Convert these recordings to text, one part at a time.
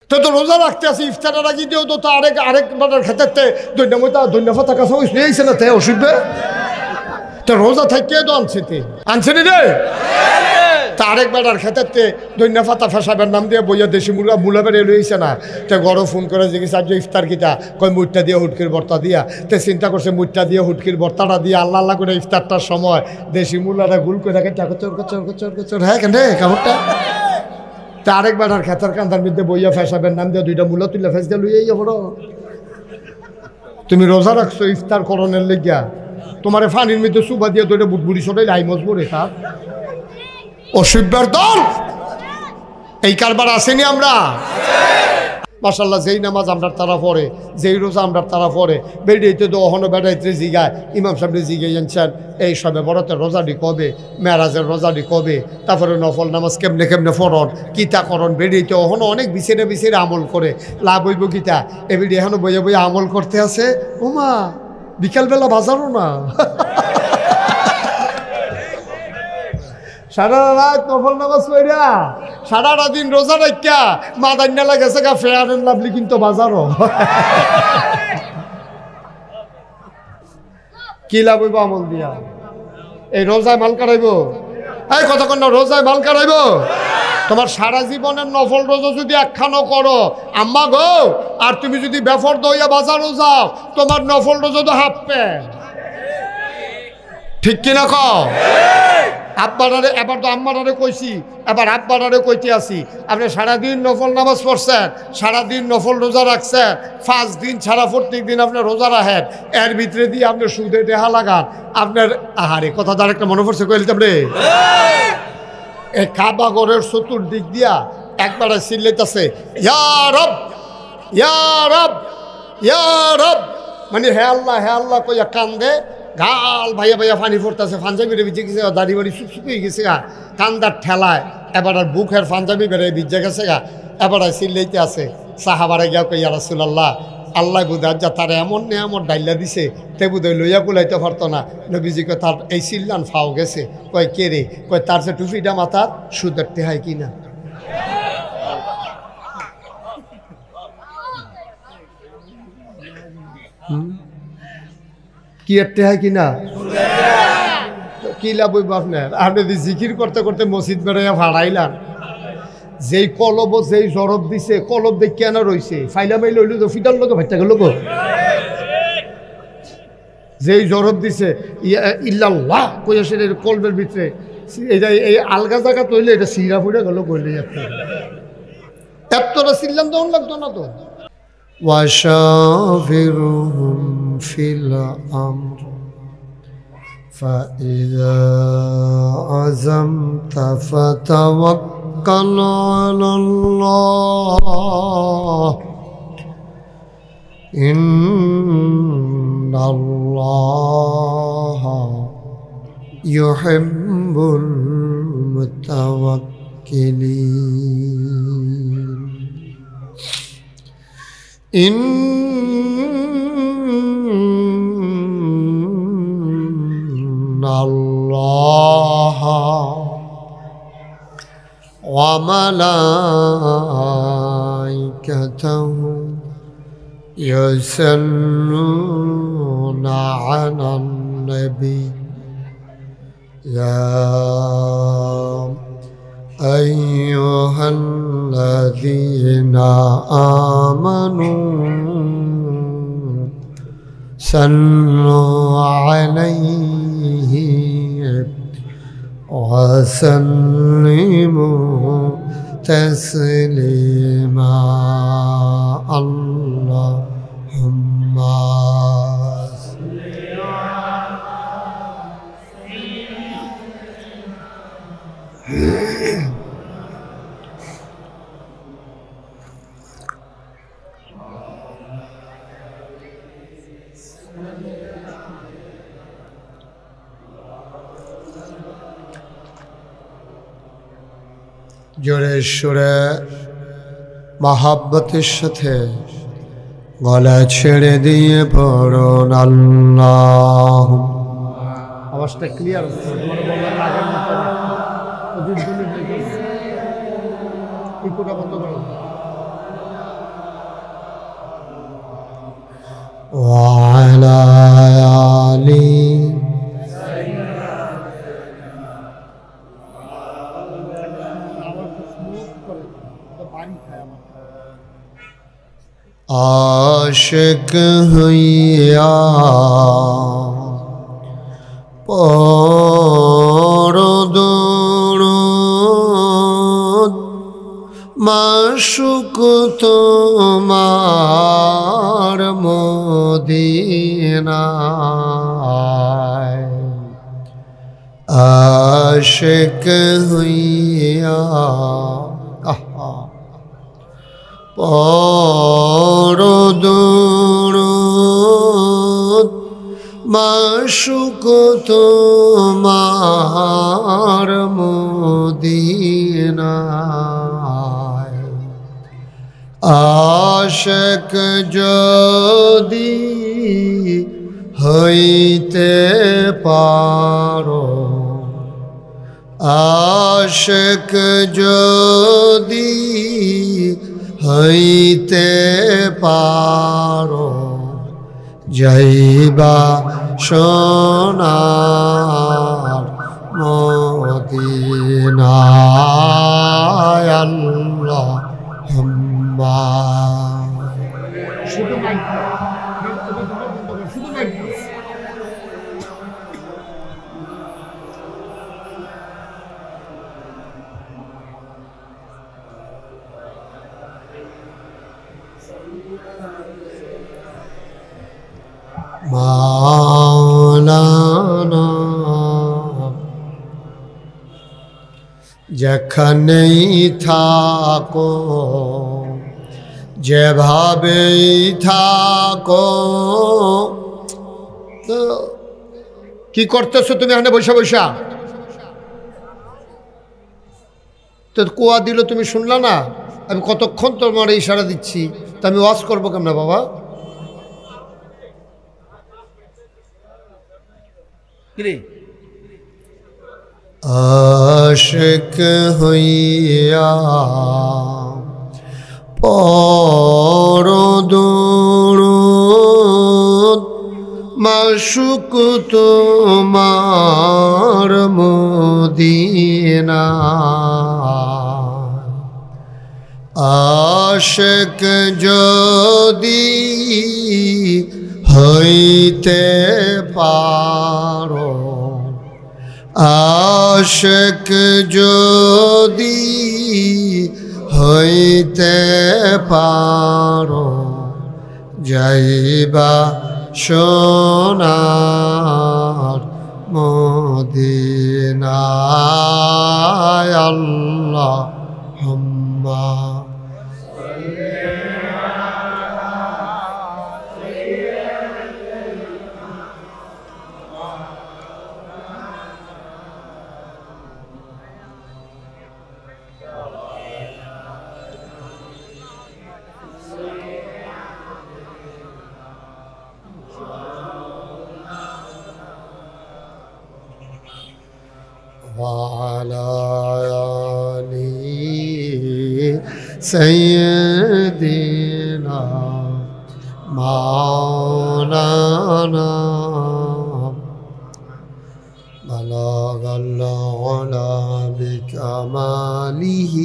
তো তো রোজা রাখতে আসি ইফতারের আগে দিও তো আরেক বাটার খেতে ধন্যবাদ কাছে হয়েছে না তাই অসুবিধা তো রোজা থাকতে তো আনছে নি রে তা আরেক বেটার খেতে দৈন্যফাতা ফেসাবের নাম দিয়ে বইয়া দেশি মূলা বেড়ে লইছে না তে গড় ফোন করে যে আজ ইফতার কিতা কয় মুটটা দিয়ে হুটকির ভর্তা দিয়া তে চিন্তা করছে মুটটা দিয়ে হুটকির ভর্তাটা দিয়ে আল্লাহ আল্লাহ করে ইফতারটার সময় দেশি মূলাটা গুল করে রাখে চর হ্যাঁ কেন কামড়টা তা আরেক বেটার খেতার কান্দার মধ্যে বইয়া ফেসাবের নাম দিয়ে দুইটা মূলা তুলে ফেস দিয়ে লইয়াই বড় তুমি রোজা রাখছো ইফতার করণের লেগিয়া তোমারে ফানির মধ্যে সুবা দিয়ে দুইটা বুটবুড়ি সরাই লাই মজবুরে তার অসভ্যের দল এই কারবার আসেনি আমরা মাশাআল্লাহ যেই নামাজ আমরা তারা পড়ে যেই রোজা আমরা তারা পড়ে বেড়িয়েতে তো অহনো বেড়াইতে জিগায় ইমাম সাহেব জিগে জানছেন এই সবে বড়তের রোজাটি কবে মেরাজের রোজাটি কবে তারপরে নফল নামাজ কেমনে কেমনে ফরন কিতা করন বেড়িয়েতে অহনো অনেক বিছেরে আমল করে লাভ হইব গীতা এবিডি এখনো বইয়ে বইয়ে আমল করতে আছে ওমা বিকালবেলা বাজারও না সারা রাত নফল নামাজ পড়া সারাটা দিন রোজা রাখা মাদান্না লাগেছে গা ফেয়ার এন্ড লাভলি কিন্তু বাজারও কি লাভ হইব আমল দিয়া এই রোজায় মাল কাটাইব এই কতক্ষণ না রোজায় মাল কাটাইব তোমার সারা জীবনের নফল রোজা যদি একখানো করো আম্মা গো আর তুমি যদি বেফর দইয়া বাজারও যাও তোমার নফল রোজা তো হাফ প্যান্ট ঠিক কিনা কও আব্বারে এবার তো আম্মারে কইছি এবার আব্বারে কইতে আসি আপনি সারাদিন নফল নামাজ পড়ছেন সারাদিন নফল রোজা রাখছেন 5 দিন ছাড়া প্রত্যেক দিন আপনি রোজা রাখেন এর ভিতরে দিয়ে আপনি সুদে দেহা লাগান আপনার আহারে কথা দ্বারা একটা মনে পড়ছে কইলাম রে এই কাবা ঘরের চতুর্দিক দিয়া একবারে চিল্লাইতেছে ইয়া রব ইয়া রব ইয়া রব মানে হে আল্লাহ কইয়া কান্দে গাল ভাইয়া ভাইয়া পানি পড়তেছে পাঞ্জাবি ভিজে গেছে দাড়ি বাড়ি শুকিয়ে গেছে গা কান্দার ঠেলায় এবার আর বুকের পাঞ্জাবি বেড়ে ভিজে গেছে গা এবার চিল্লাইতে আছে সাহাবারে গিয়া কই ইয়া রাসূলুল্লাহ আল্লাহ বুধার যা তার এমন নেয়ামত ডাইলা দিছে তে বুধই লইয়া কুলাইতে পারতো না নবীজিকে তার এই চিল্লান ফাও গেছে কয় কে রে কয় তার যে টুপিটা মাথার সুদের টেহাই কিনা কি একটা হয় কিনা কি লাভ হইব আপনার আপনি যদি জিকির করতে করতে মসজিদ বেড়াইয়া ভাড়াইলাম যেই কলব যেই জরব দিছে কলব দেখ কেন রয়েছে ফাইলা মাইল হইল তো ফিটার লোক ভাইটা গেল যেই জরব দিছে ইল্লাল্লাহ কইয়া সে কলবের ভিতরে এটা এই আলগা জায়গা তৈলে এটা সিরা ফুড়ে গেল কইলে এতটা চিল্লাম তখন লাগতো না তো وشاورهم في الأمر فإذا عزمت فتوكل على الله إن الله يحب المتوكلين إن الله وملائكته يصلون على النبي يا أيها الذين آمنوا صلوا عليه وسلموا تسليما اللهم জোরে সুরে মহাব্বতের সাথে গলা ছেড়ে দিয়ে পড়ুন আল্লাহ। আওয়াজটা ক্লিয়ার হচ্ছে? বন্ধ করো। وعلى آل आशिक हुइया পড়ো দুরূদ মাশউক তোমার মদিনায় আশিক হইয়া পড়ো দুরূদ মাশউক তোমার মদিনায় আশিক যদি হইতে পারো আশিক যদি হইতে পারো যাইবা সোনার মদিনায় আল্লাহুম্মা শুধু মাইক শুধু মাইক মাওলানা যেখানেই থাকো যেভাবেই থাকো তো কি করতেছো তুমি এখানে বসে বসা তো কুয়া দিল তুমি শুনলা না আমি কতক্ষণ তোমার ইশারা দিচ্ছি তা আমি ওয়াজ করবো কেমন বাবা আশিক হইয়া পড়ো দুরূদ মাশউক তোমার মদিনায় আশিক যদি হইতে পারো আশিক যদি হইতে পারো যাইবা সোনার মদিনায় আল্লাহুম্মা وعلى آل سيدنا مولانا بلغ العلا بكماله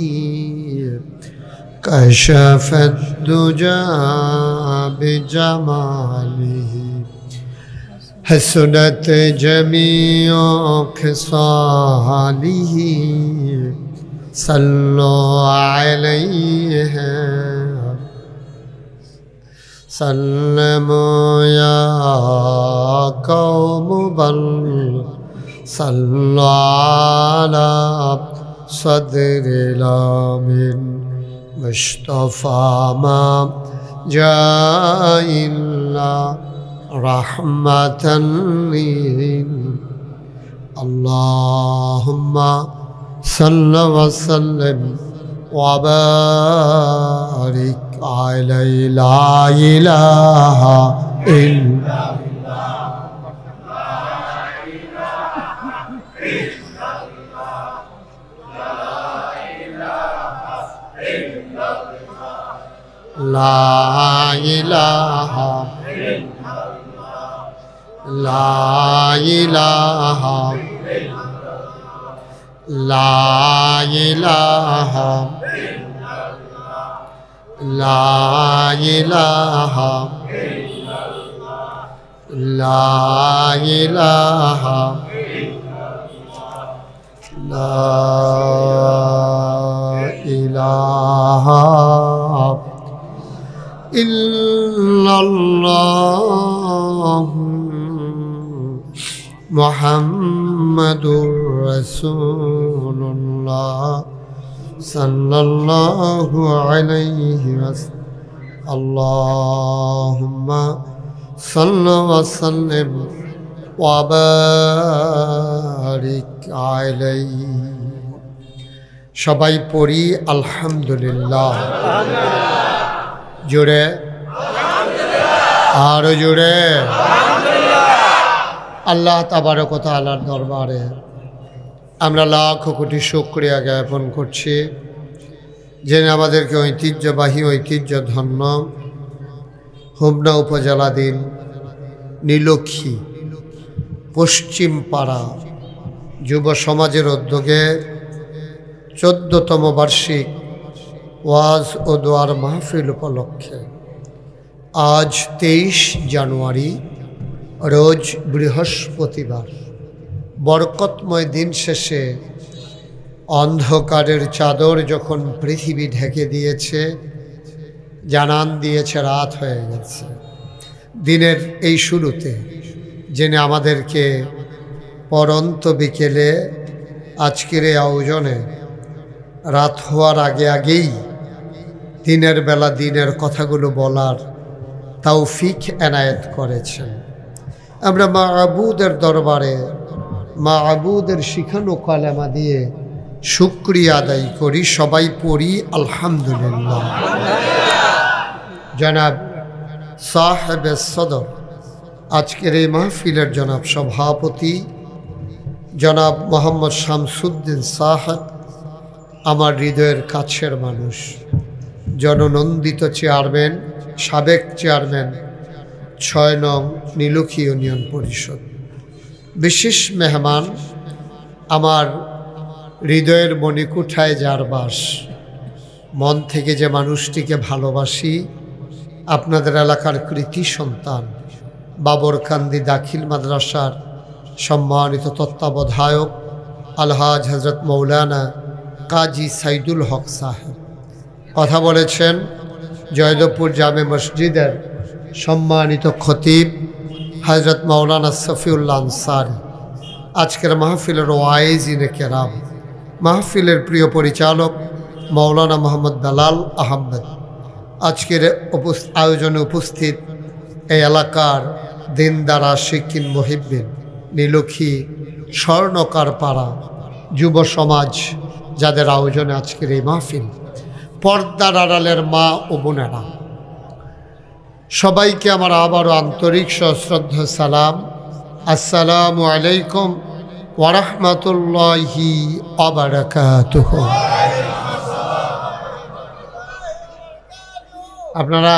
كشف الدجى بجماله حسنت جميع خصاله صلوا عليه سلموا يا قوم بل صلوا على صدر الأمين مصطفى ما جاء إلا رحمة اللهم صل وسلم وبارك عليه لا إله إلا لا إله লা ইলাহা লা ইলাহা লা ইলাহা লা ইলাহা লা ইলাহা ইল্লাল্লাহ মুহাম্মাদুর রাসূলুল্লাহ সাল্লাল্লাহু আলাইহি ওয়াসাল্লাম আল্লাহুম্মা সাল্লি ওয়া সাল্লিম ওয়া বারিক আলাইহি। সবাই পড়ি আলহামদুলিল্লাহ। জোরে আরো জোরে। আল্লাহ তাবারক ওয়া তাআলার দরবারে আমরা লাখ কোটি শুকরিয়া জ্ঞাপন করছি, যিনি আমাদেরকে ঐতিহ্যবাহী ঐতিহ্যধন্য হোমনা উপজেলাধীন নীলক্ষী পশ্চিম পাড়া যুব সমাজের উদ্যোগে 14তম বার্ষিক ওয়াজ ও দোয়ার মাহফিল উপলক্ষে আজ 23 জানুয়ারি রোজ বৃহস্পতিবার বরকতময় দিন শেষে অন্ধকারের চাদর যখন পৃথিবী ঢেকে দিয়েছে, জানান দিয়েছে রাত হয়ে গেছে, দিনের এই শুরুতে যিনি আমাদেরকে পরন্ত বিকেলে আজকের এই আয়োজনে রাত হওয়ার আগেই দিনের বেলা দিনের কথাগুলো বলার তৌফিক এনায়েত করেছেন। আমরা মা'বুদের দরবারে মা'বুদের শিখানো কালেমা দিয়ে শুকরিয়া আদায় করি। সবাই পড়ি আলহামদুলিল্লাহ। জনাব সাহেবে সদর, আজকের এই মাহফিলের জনাব সভাপতি জনাব মোহাম্মদ শামসুদ্দিন সাহেব, আমার হৃদয়ের কাছের মানুষ, জননন্দিত চেয়ারম্যান, সাবেক চেয়ারম্যান 6 নং নীলক্ষী ইউনিয়ন পরিষদ, বিশেষ মেহমান আমার হৃদয়ের মণিকুঠায় যার বাস, মন থেকে যে মানুষটিকে ভালোবাসি, আপনাদের এলাকার কৃতি সন্তান বাবরকান্দি দাখিল মাদ্রাসার সম্মানিত তত্ত্বাবধায়ক আলহাজ হজরত মৌলানা কাজী সাইদুল হক সাহেব কথা বলেছেন। জয়দেবপুর জামে মসজিদের সম্মানিত খতিব হজরত মৌলানা সফিউল্লাহ আনসারী, আজকের মাহফিলের ওয়াইজিনে কেরাম, মাহফিলের প্রিয় পরিচালক মৌলানা মোহাম্মদ বেলাল আহমেদ, আজকের আয়োজনে উপস্থিত এই এলাকার দিনদার আশিকিন মুহিব্বিন, নীলক্ষী স্বর্ণকার পাড়া যুব সমাজ, যাদের আয়োজনে আজকের এই মাহফিল, পর্দার আড়ালের মা ও বোনেরা, সবাইকে আমার আবারও আন্তরিক সশ্রদ্ধা সালাম। আসসালামু আলাইকুম ওয়া রাহমাতুল্লাহি ওয়া বারাকাতুহু। আপনারা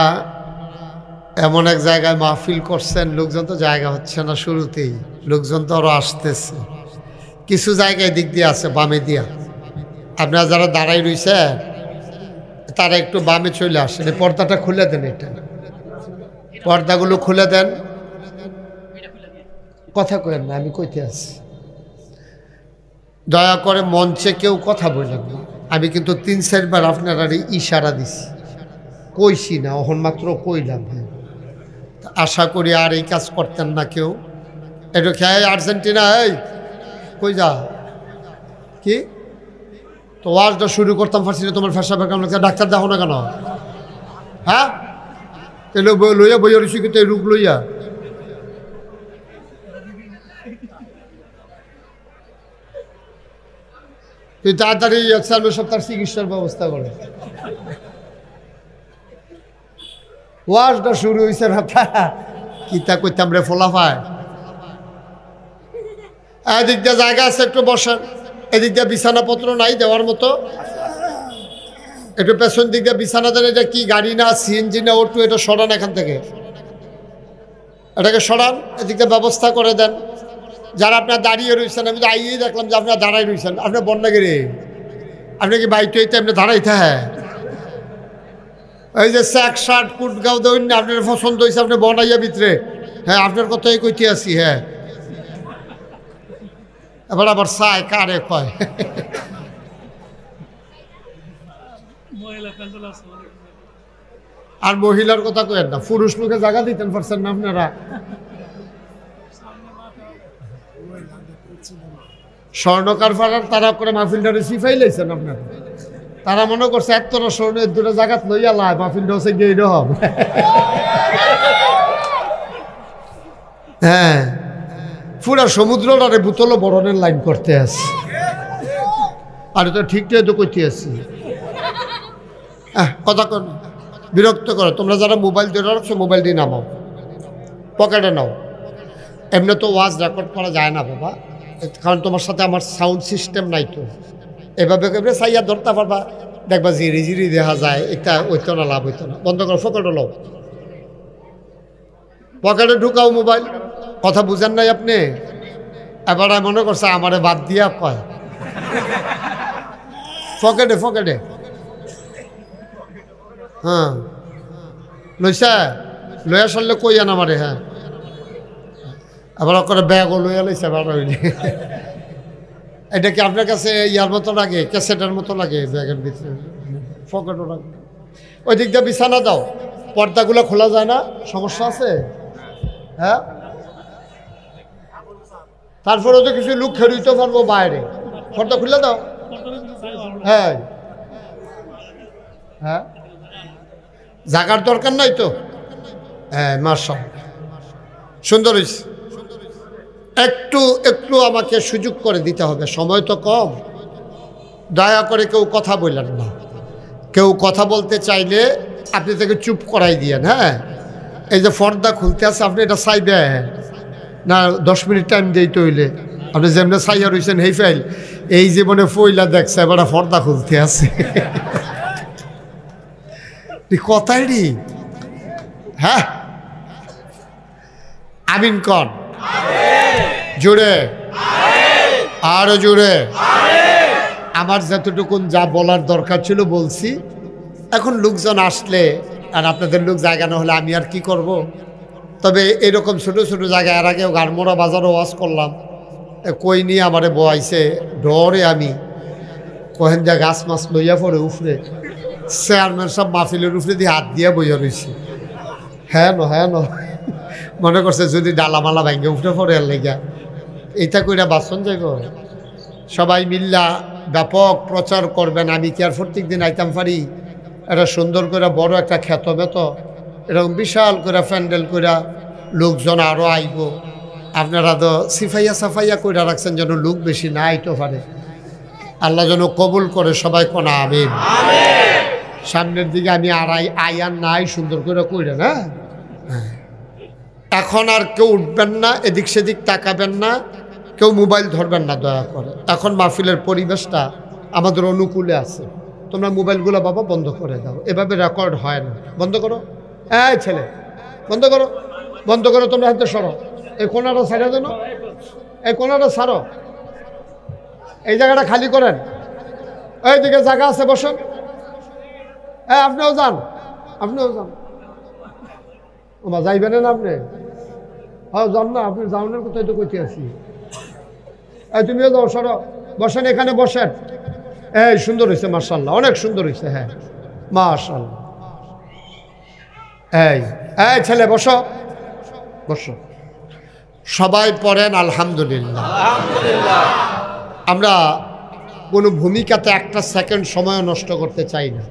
এমন এক জায়গায় মাহফিল করছেন, লোকজন তো জায়গা হচ্ছে না, শুরুতেই লোকজন তো আরও আসতেছে, কিছু জায়গায় দিক দিয়ে আছে বামে দিয়া। আপনারা যারা দাঁড়াই রয়েছে তারা একটু বামে চলে আসেন, এই পর্দাটা খুলে দেন, এটা পর্দাগুলো খুলে দেন। কথা কইেন না, আমি কইতে আছি, দয়া করে মঞ্চে কেউ কথা বললেন না। আমি কিন্তু 3-4 বার আপনারা ইশারা দিছি, কইছি না, ওহন মাত্র কইলাম। হ্যাঁ, আশা করি আর এই কাজ করতেন না কেউ। একটু খেয়ে আর্জেন্টিনা, এই কই যা, কি তো ওয়াজটা শুরু করতাম ফার্সি, তোমার ফেসা বেকাম লাগছে, ডাক্তার দেখো না কেন? হ্যাঁ, এলো লইয়া বইয়া রুচি কিন্তু এই রোগ লইয়া তুই তাড়াতাড়ি সব তার চিকিৎসার ব্যবস্থা করে। ওয়াজটা শুরু হয়েছে না, কিতা কইতাম রে ফোলাফায়। এদিক দিয়ে জায়গা আছে, একটু বসেন। এদিক দিয়ে বিছানাপত্র নাই দেওয়ার মতো, একটু পেছন দিক দিয়ে বিছানা দেন। এটা কি গাড়ি না, সিএনজি না, ওটু, এটা সরান এখান থেকে। এটাকে সরান, এদিকে ব্যবস্থা করে দেন। যারা আপনার দাঁড়িয়ে রয়েছেন, আমি তো আইয়েই দেখলাম যে আপনার দাঁড়াই রয়েছেন, আপনার বন্যাগিরি, আপনি কি বাইক হইতে আপনি দাঁড়াইতে? হ্যাঁ, এই যে স্যাক শার্ট কুট গাও দৌড় না, আপনার পছন্দ হয়েছে, আপনি বনাইয়া ভিতরে। হ্যাঁ, আপনার কথাই কইতে আছি। হ্যাঁ, এবার আবার চায় কারে কয়। আর মহিলার কথা কয়েন না, পুরুষ লোকে জায়গা দিতেন পারছেন না আপনারা। স্বর্ণকার ফাড়ার তারা করে মাহফিলটারে সিফাই লাইছেন আপনারা। তারা মনে করছে এতটা স্বর্ণের দুটো জায়গাত লইয়া লাই মাহফিলটা হচ্ছে গিয়ে রহব। হ্যাঁ, পুরা সমুদ্রটারে বোতল বরণের লাইন করতে আসি। আর তো ঠিকঠাক তো করতে আসি। কথা কর, বিরক্ত করো। তোমরা যারা মোবাইল ধরে রাখছো, মোবাইল দিয়ে নামাও, পকেটে নাও। এমনি তো ওয়াজ রেকর্ড করা যায় না বাবা, কারণ তোমার সাথে আমার সাউন্ড সিস্টেম নাই। তো এভাবে এভাবে চাইয়া ধরতে পারবা, দেখবা জিরি জিরি দেখা যায়, এটা ওইতো না, লাভ হইতো না। বন্ধ করো, পকেটে নাও, পকেটে ঢুকাও মোবাইল। কথা বুঝেন নাই আপনি? এবার মনে করছে আমারে বাদ দিয়া কয়। পকেটে পকেটে, হ্যাঁ লইসা লইয়া সারলে কই আন আমারে। হ্যাঁ, আবার করে ব্যাগও লইয়া লইছে। এটা কি আপনার কাছে ইয়ার মতো লাগে, ক্যাসেটের মতো লাগে? ব্যাগের ভিতরে পকেটও লাগে। ওই দিক দিয়ে বিছানা দাও, পর্দাগুলো খোলা যায় না, সমস্যা আছে? হ্যাঁ, তারপরে তো কিছু লোক খেরুইতে পারবো বাইরে, পর্দা খুলে দাও। হ্যাঁ হ্যাঁ, জাগার দরকার নাই তো। হ্যাঁ, মাশাআল্লাহ, সুন্দর হয়েছে। একটু একটু আমাকে সুযোগ করে দিতে হবে, সময় তো কম। দয়া করে কেউ কথা বললেন না। কেউ কথা বলতে চাইলে আপনি তাকে চুপ করাই দিয়েন। হ্যাঁ, এই যে পর্দা খুলতে আছে, আপনি এটা চাইবেন না 10 মিনিট টাইম দিতে হইলে? আপনি যেমনি চাইয়া রয়েছেন এই ফাইল, এই জীবনে ফইলা দেখছে, এবার পর্দা খুলতে আছে। কথাই নি। হ্যাঁ, আমিন কন জোরে, আরো জোরে। আমার যতটুকুন যা বলার দরকার ছিল বলছি। এখন লোকজন আসলে আর আপনাদের লোক জায়গা না হলে আমি আর কি করব। তবে এরকম ছোট ছোট জায়গায় এর আগেও গারমোড়া বাজারও ওয়াজ করলাম, কই নিয়ে আমারে বয়াইছে ডরে। আমি কহেন যা গাছ মাছ লইয়া পড়ে উফরে, চেয়ারম্যান সব মাহফিলের উপরে দিয়ে হাত দিয়া বইয়া রয়েছে। হ্যাঁ হ্যাঁ, মনে করছে যদি ডালামালা ভাঙ্গে উঠে পড়ে আর লেগা এইটা কইরা বাসন যাইব। সবাই মিল্লা ব্যাপক প্রচার করবেন। আমি কি আর প্রত্যেক দিন আইতাম পারি? এটা সুন্দর করে বড় একটা খ্যাত বেত, এরকম বিশাল করে প্যান্ডেল কইরা লোকজন আরও আইব। আপনারা তো সিফাইয়া সাফাইয়া কইরা রাখছেন যেন লোক বেশি না আইতে পারে। আল্লাহ যেন কবুল করে, সবাই কোনা আমিন। সামনের দিকে আমি আয়ার নাই, সুন্দর করে কইরা না। এখন আর কেউ উঠবেন না, এদিক সেদিক তাকাবেন না, কেউ মোবাইল ধরবেন না দয়া করে। এখন মাহফিলের পরিবেশটা আমাদের অনুকূলে আছে। তোমরা মোবাইলগুলো বাবা বন্ধ করে দাও, এভাবে রেকর্ড হয় না। বন্ধ করো, এই ছেলে বন্ধ করো, বন্ধ করো। তোমরা হাতে সরো, এই কোনাটা ছাড়া দেন, এই কোনাটা ছাড়ো, এই জায়গাটা খালি করেন। এইদিকে জায়গা আছে, বসেন। আপনিও যান, আপনিও যান। ওমা যাইবেন না আপনি? হ্যাঁ যান না, আপনি যাওয়ানোর কোথায় তো কইতে আছি। এই তুমিও যাও, সরো, বসেন, এখানে বসেন। এই সুন্দর হয়েছে মাশাআল্লাহ, অনেক সুন্দর হয়েছে। হ্যাঁ মাশাআল্লাহ। এই এই ছেলে বসো, বসো। সবাই পড়েন আলহামদুলিল্লাহ। আমরা কোনো ভূমিকাতে একটা সেকেন্ড সময় নষ্ট করতে চাই না।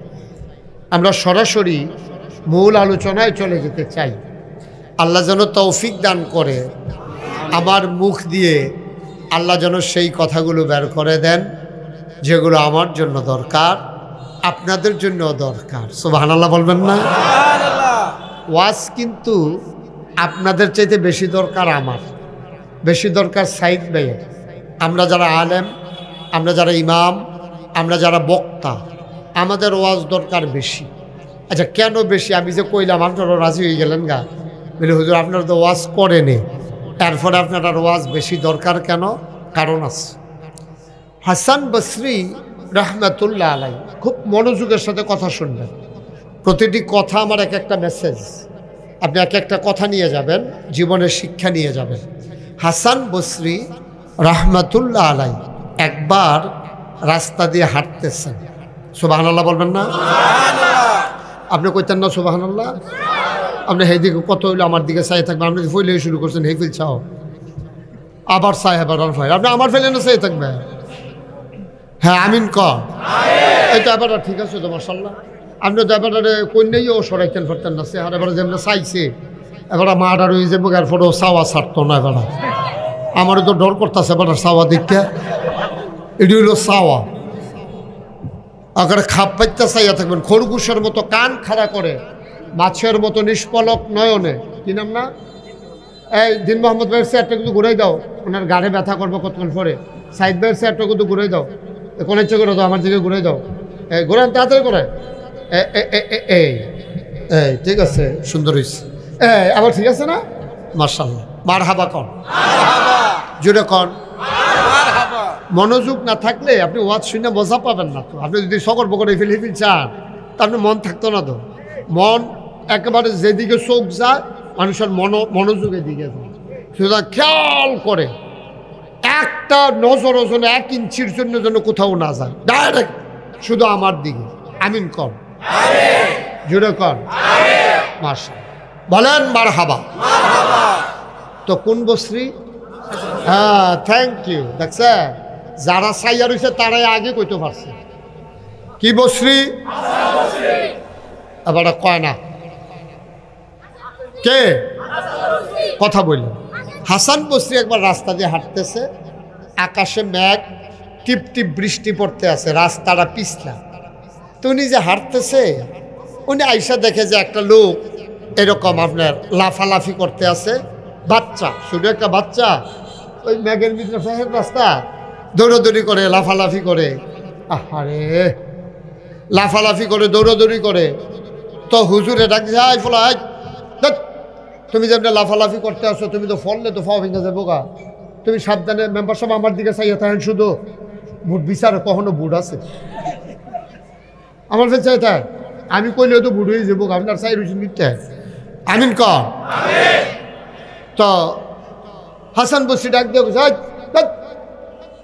আমরা সরাসরি মূল আলোচনায় চলে যেতে চাই। আল্লাহ যেন তৌফিক দান করে, আমার মুখ দিয়ে আল্লাহ যেন সেই কথাগুলো বের করে দেন যেগুলো আমার জন্য দরকার, আপনাদের জন্য দরকার। সুবহানাল্লাহ বলবেন না? ওয়াজ কিন্তু আপনাদের চাইতে বেশি দরকার আমার, বেশি দরকার সাইদ ভাইয়ের। আমরা যারা আলেম, আমরা যারা ইমাম, আমরা যারা বক্তা, আমাদের ওয়াজ দরকার বেশি। আচ্ছা কেন বেশি? আমি যে কইলাম আপনারা রাজি হয়ে গেলেন গা, বলে হুজুর আপনারা তো ওয়াজ করেনি, এরপরে আপনার আর ওয়াজ বেশি দরকার কেন? কারণ আছে। হাসান বসরি রহমতুল্লাহ আলাই খুব মনোযোগের সাথে কথা শুনবেন। প্রতিটি কথা আমার এক একটা মেসেজ, আপনি এক একটা কথা নিয়ে যাবেন, জীবনের শিক্ষা নিয়ে যাবেন। হাসান বসরি রহমতুল্লাহ আলাই একবার রাস্তা দিয়ে হাঁটতেছেন, সুবহানাল্লাহ বলবেন না? আপনি কইতেন না সুবহানাল্লাহ? আপনি সেই দিকে কত হইলো আমার দিকে চাই থাকবেন, আপনি ফইলে শুরু করছেন হেই ফিল চাও, আবার চাই আবার ফাই, আপনি আমার ফেলে না চাই থাকবে। হ্যাঁ আমিন ক এই তো এবার ঠিক আছে তো মাশাআল্লাহ। আপনি তো এবারে কন্যাই ও সরাইতেন পারতেন না, সে আর এবার যেমন চাইছে এবার মাটার ওই যে বুকের ফটো চাওয়া ছাড়তো না। এবার আমারও তো ডর করতেছে এবার চাওয়া দেখতে, এটি হইল চাওয়া। আগে খাপ পাইতে চাইয়া থাকবেন, খরগোশের মতো কান খাড়া করে, মাছের মতো নিষ্পলক নয়নে। কি নাম না এই দিন মোহাম্মদ ভাইয়ের চেয়ারটা কিন্তু ঘুরাই দাও, ওনার গাড়ে ব্যথা করবো কতক্ষণ পরে। সাইদ ভাইয়ের চেয়ারটা কিন্তু ঘুরাই দাও, কোন ইচ্ছে করে দাও, আমার দিকে ঘুরাই দাও, এই ঘুরান তাড়াতাড়ি করে। এই এই ঠিক আছে, সুন্দর হয়েছে। এই আবার ঠিক আছে না? মাশাআল্লাহ, মারহাবা কন, জোরে কন। মনোযোগ না থাকলে আপনি ওয়াজ শুনে মজা পাবেন না। তো আপনি যদি সকর বকরে ফেলে চান তা আপনি মন থাকতো না। তো মন একেবারে যেদিকে চোখ যায় মানুষের মনোযোগের দিকে যায়। সুতরাং খেয়াল করে একটা নজর ওজনে 1 ইঞ্চির জন্য যেন কোথাও না যায়, ডাইরেক্ট শুধু আমার দিকে। আমিন কর, জোরে কর, মাশাআল্লাহ বলেন মারহাবা। তো কোন বসরি? হ্যাঁ থ্যাংক ইউ। দেখছে যারা চাইয়া রয়েছে তারাই আগে কইতে পারছে। কি বসরি? এবার কয় না কে কথা বলল। হাসান বসরি একবার রাস্তা দিয়ে হাঁটতেছে, আকাশে মেঘ, টিপ টিপ বৃষ্টি পড়তে আছে, রাস্তাটা পিছলা। তো উনি যে হাঁটতেছে, উনি আইসা দেখে যে একটা লোক এরকম আপনার লাফালাফি করতে আছে, বাচ্চা, শুধু একটা বাচ্চা ওই মেঘের ভিতরে ফের রাস্তা দৌড়াদৌড়ি করে, লাফালাফি করে। আহারে লাফালাফি করে, দৌড়াদৌড়ি করে। তো হুজুরে ডাক যায় ফলাই, তুমি যেমন লাফালাফি করতে আসো, তুমি তো ফললে তো ফাও ভেঙে যাবো গা, তুমি সাবধানে। মেম্বার সাহেব আমার দিকে চাইয়া থাকেন শুধু, বুট বিচার কখনো বুট আছে আমার ফের চাই তাই, আমি কইলে তো বুট হয়ে যাবো, আপনার চাই রুচি নিতে। আমিন ক। তো হাসান বসরি ডাক দিয়ে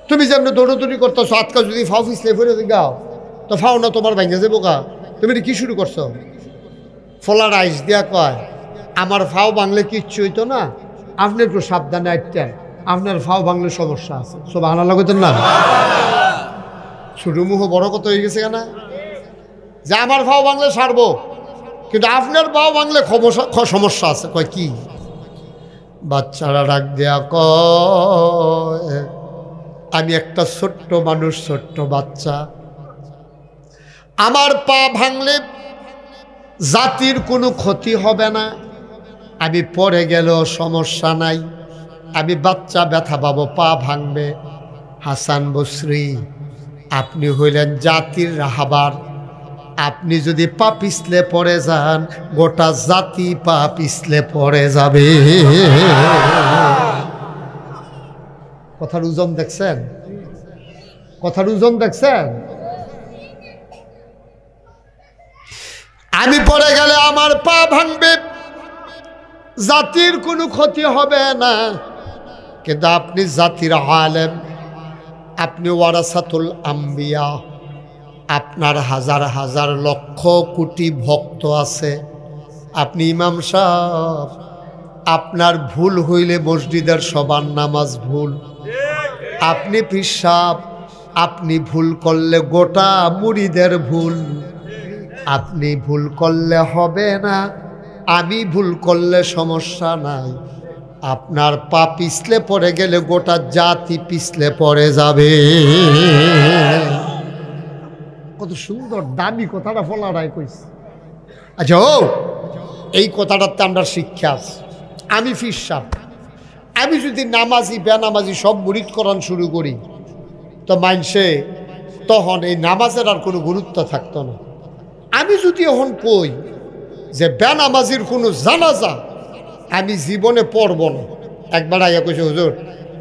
তুমি যেমন দৌড়াদৌড়ি করতেছো, আজকাল যদি ফাও ফিসলে ফেরে গাও তো ফাও না তোমার ভেঙে যাবো গা, তুমি কি শুরু করছো? ফলার আইস দিয়া কয়, আমার ফাও বাংলে কিচ্ছু হইতো না, আপনি একটু সাবধানে আইতেন, আপনার ফাও বাংলে সমস্যা আছে। সুবহানাল্লাহ কইতেন না? ছোট মুখ বড় কত হয়ে গেছে কেন? যে আমার ফাও বাংলে সারবো, কিন্তু আপনার ফাও বাংলে সমস্যা আছে। কয় কি? বাচ্চারা ডাক দেয়া কয়, আমি একটা ছোট্ট মানুষ, ছোট্ট বাচ্চা, আমার পা ভাঙলে জাতির কোনো ক্ষতি হবে না, আমি পড়ে গেলেও সমস্যা নাই, আমি বাচ্চা ব্যথা পাবো, পা ভাঙবে। হাসান বসরি আপনি হইলেন জাতির রাহাবার, আপনি যদি পা পিছলে পড়ে যান গোটা জাতি পা পিছলে পড়ে যাবে। কথার ওজন দেখছেন? কথার ওজন দেখছেন? আমি পড়ে গেলে আমার পা ভাঙবে, জাতির কোনো ক্ষতি হবে না, কিন্তু আপনি জাতির আলেম, আপনি ওয়ারাসাতুল আম্বিয়া, আপনার হাজার হাজার লক্ষ কোটি ভক্ত আছে, আপনি ইমাম সাহেব, আপনার ভুল হইলে মসজিদের সবার নামাজ ভুল, আপনি পীর সাহেব, আপনি ভুল করলে গোটা মুরিদের ভুল, আপনি ভুল করলে হবে না, আমি ভুল করলে সমস্যা নাই, আপনার পা পিছলে পড়ে গেলে গোটা জাতি পিছলে পড়ে যাবে। কত সুন্দর দামি কথাটা ফলারাই কইছে। আচ্ছা ও এই কথাটাতে আমরা শিক্ষা আছে। আমি পীর সাহেব, আমি যদি নামাজি বেনামাজি সব মুরিদ করান শুরু করি তো মানসে তখন এই নামাজের আর কোনো গুরুত্ব থাকতো না। আমি যদি এখন কই যে বেনামাজির কোনো জানাজা আমি জীবনে পড়ব না। একবার আইয়া কইছে হুজুর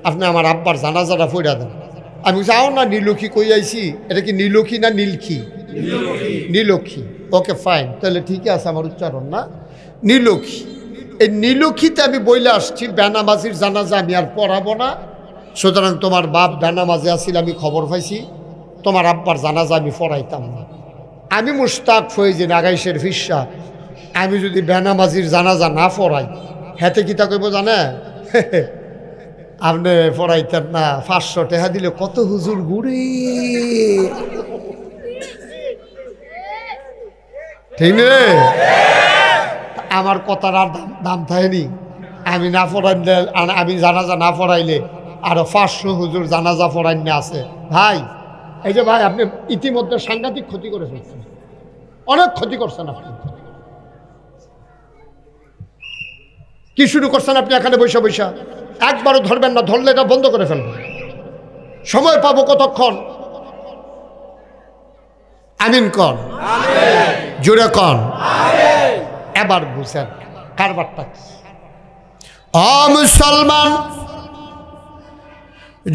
আপনি আমার আব্বার জানাজাটা পড়া দেন। আমি যাও না নীলক্ষী কই আইছি, এটা কি নীলক্ষী না নীলক্ষী? নীলক্ষী। ওকে ফাইন, তাহলে ঠিকই আছে আমার উচ্চারণ না, নীলক্ষী। এই নীলক্ষীতে আমি বইলে আসছি বেনামাজির জানাজা আমি আর পড়াবো না, সুতরাং তোমার বাপ বেনামাজে আসছিল আমি খবর পাইছি, তোমার আব্বার জানাজা আমি পড়াইতাম না। আমি মুশতাক ফয়েজিন আগাইশের ফিসা, আমি যদি বেনামাজির জানাজা না পড়াই হেতে কি তা কইব জানে? আপনি পড়াইতেন না, 500 টাকা দিলে কত হুজুর ঘুরে। ঠিক রে? আমার কথার আর দাম থাকেনি। আমি না পড়াইলে, আমি জানাজা না পড়াইলে আরো 500 হুজুর জানাজা পড়াইনে আছে। ভাই এই যে ভাই আপনি ইতিমধ্যে সাংঘাতিক ক্ষতি করে ফেলছেন, অনেক ক্ষতি করছেন আপনি। কি শুরু করছেন আপনি এখানে বৈশা বৈশা? একবারও ধরবেন না, ধরলে এটা বন্ধ করে ফেলবেন। সময় পাবো কতক্ষণ? আমিন কন, জোরে কন। এবার বুঝেন কারবারটা। মুসলমান,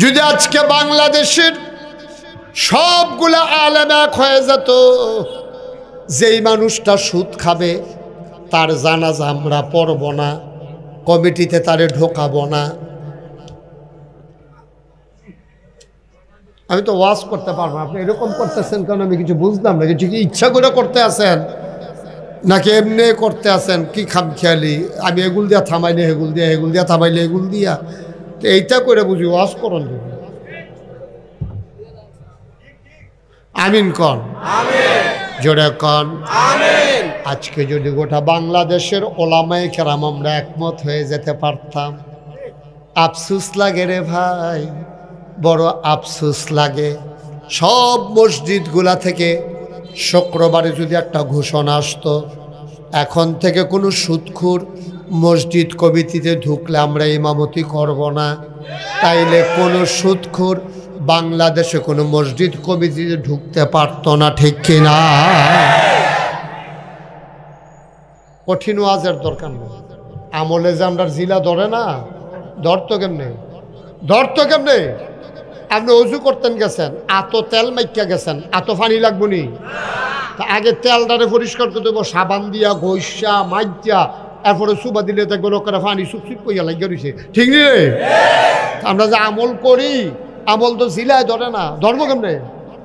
যদি আজকে বাংলাদেশের সবগুলা আলেম এক হয়ে যেত, যেই মানুষটা সুদ খাবে তার জানাজা আমরা পড়ব না, কমিটিতে তারে ঢোকাবো না। আমি তো ওয়াজ করতে পারবো, আপনি এরকম করতেছেন কারণ আমি কিছু বুঝলাম না। কিছু কি ইচ্ছা করে করতে আছেন নাকি এমনি করতে আছেন? কি খামখেয়ালি, আমি এগুল দিয়া থামাইলে হেগুল দিয়া, হেগুল দিয়া থামাইলে এগুল দিয়া, তো এইটা করে বুঝি ওয়াজ করন। আমিন কন, জোরে কন। আজকে যদি গোটা বাংলাদেশের ওলামায়ে কেরাম আমরা একমত হয়ে যেতে পারতাম, আফসোস লাগে রে ভাই, বড় আফসোস লাগে। সব মসজিদগুলা থেকে শুক্রবারে যদি একটা ঘোষণা আসতো, এখন থেকে কোনো সুদখোর মসজিদ কমিটিতে ঢুকলে আমরা ইমামতি করব না, তাইলে কোনো সুদখোর বাংলাদেশে কোনো মসজিদ কমিটিতে ঢুকতে পারতো না। ঠিক কিনা? কঠিন ওয়াজের দরকার নেই। আমলে যে আমরা জিলা ধরে না, ধরতো কেমনে? ধরতো কেমনে? আপনি অজু করতেন গেছেন, এত তেল মাইকা গেছেন, এত পানি লাগবো নি? তা আগে তেলটারে পরিষ্কার করে দেবো সাবান দিয়া, ঘষা মাইজা, এরপরে সুবা দিলে দেখবো লোকেরা পানি সুপসুপ কইয়া লাগিয়ে রয়েছে। ঠিক নি? আমরা যে আমল করি, আমল তো জিলায় ধরে না, ধর্ম কেমনে?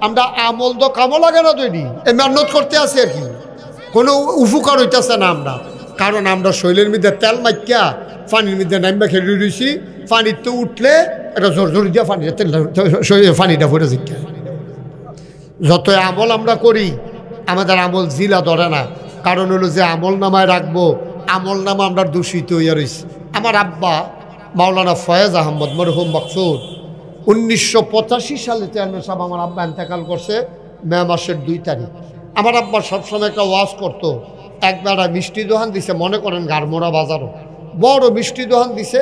আমরা আমল তো কামো লাগে না তৈরি, এই মেহনত করতে আছি আর কি, কোনো উপকার হইতেছে না আমরা। কারণ আমরা শৈলের মধ্যে তেল মাইকা পানির মধ্যে নাইমা খেলে রয়েছি, পানিতে উঠলে এটা জোর জোর দিয়া পানিটা ভরে জিজ্ঞা। যত আমল আমরা করি আমাদের আমল জিলা ধরে না, কারণ হলো যে আমল নামায় রাখবো, আমল নামা আমরা দূষিত হইয়া রয়েছি। আমার আব্বা মাওলানা ফয়েজ আহমদ মরহুম মকসুদ 1985 সালে চেয়ারম্যান সাহেব আমার আব্বা ইন্তেকাল করছে মে মাসের 2 তারিখ। আমার আব্বা সবসময় একটা ওয়াজ করতো। একবার মিষ্টি দোকান দিছে, মনে করেন গারমোড়া বাজারও বড় মিষ্টি দোকান দিছে,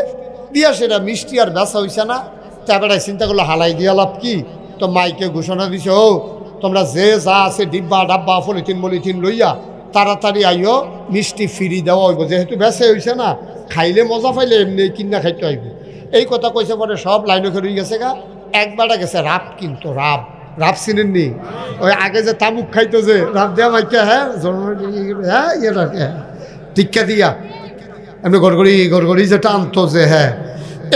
দিয়া সেটা মিষ্টি আর বেচা হইছে না। তারপরে চিন্তা করলো হালাই দিয়া লাভ কি, তো মাইকে ঘোষণা দিছে, ও তোমরা যে যা আছে ডিব্বা ডাব্বা পলিথিন মলিথিন লইয়া তাড়াতাড়ি আইও, মিষ্টি ফ্রি দেওয়া হইব, যেহেতু বেচে হইছে না, খাইলে মজা পাইলে এমনি কিনা খাইতে হইব। এই কথা কইছে পরে সব লাইনে করে গেছে গা। একবারটা গেছে রাব, কিন্তু রাব রাব চিনেননি? ওই আগে যে তামুক খাইতো যে রাব দেয়া মাইকা, হ্যাঁ হ্যাঁ ইয়েটাকে টিক্কা দিয়া এমনি গড়গড়ি যেটা আনতো যে, হ্যাঁ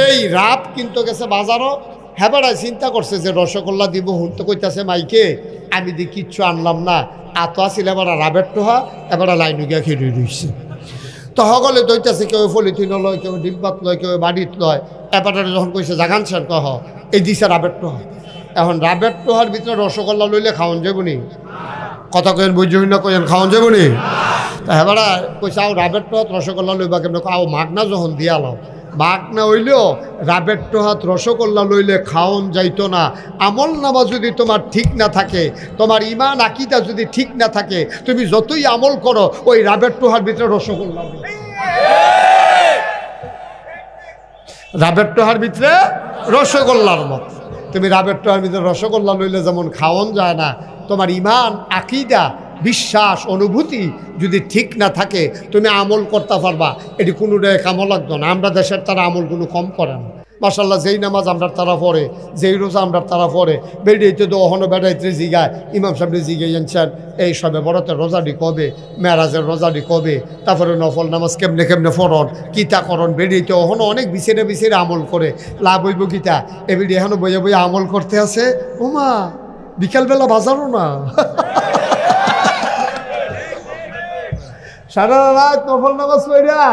এই রাব কিন্তু গেছে বাজারও। হ্যাঁ বেড়ায় চিন্তা করছে যে রসগোল্লা দিব, হুনতে কইতাছে মাইকে, আমি দি কিচ্ছু আনলাম না, আত আসিল এবার রাবের টোহা, এবার লাইন গিয়া খেয়ে রইছে। তো সকলে দইতেছে, কেউ পলিথিন লয়, কেউ ডিব্বাত লয়, কেউ বাড়িত লয়। এবারে যখন কইছে জাগান স্যার কহ এই দিছে রাবের টোহা। এখন রাবের টোহার ভিতরে রসগোল্লা লইলে খাওয়ান যাবো নি? কথা কেন বুঝবি না, কেন খাওয়ান যাবো নি? তা এবার কইছে আও রাবের টোহাত রসগোল্লা লইবা কেমন? আও মাগনা যখন দিয়া লাও, মাগ না হইলেও রাবের টোহাত রসগোল্লা লইলে খাওন যাইতো না। আমল নামা যদি তোমার ঠিক না থাকে, তোমার ইমান আকিদা যদি ঠিক না থাকে, তুমি যতই আমল করো ওই রাবের টোহার ভিতরে রসগোল্লা, রাবের টোহার ভিতরে রসগোল্লার মত। তুমি রাবের টোহার ভিতরে রসগোল্লা লইলে যেমন খাওন যায় না, তোমার ইমান আকিদা বিশ্বাস অনুভূতি যদি ঠিক না থাকে তুমি আমল করতে পারবা, এটি কোনোটাই কামও লাগতো না। আমরা দেশের তারা আমলগুলো কম করে না মাশাল্লাহ। যেই নামাজ আমরা তারা পড়ে, যেই রোজা আমরা তারা পড়ে, বেড়িয়েতে তো অহনো বেড়াইতে জিগায়, ইমাম সাহেব জিগে জানছেন এই সবে বড়তের রোজাটি কবে, মেরাজের রোজাটি কবে, তারপরে নফল নামাজ কেমনে কেমনে ফরন কিতা করন, বেড়িয়েতে অহনো অনেক বিছেরে বিছেরে আমল করে লাভ হইব গীতা, এবিডি এখনো বইয়ে বইয়ে আমল করতে আছে। ওমা বিকালবেলা বাজারও না সারা রাত নফল নামাজ পড়া,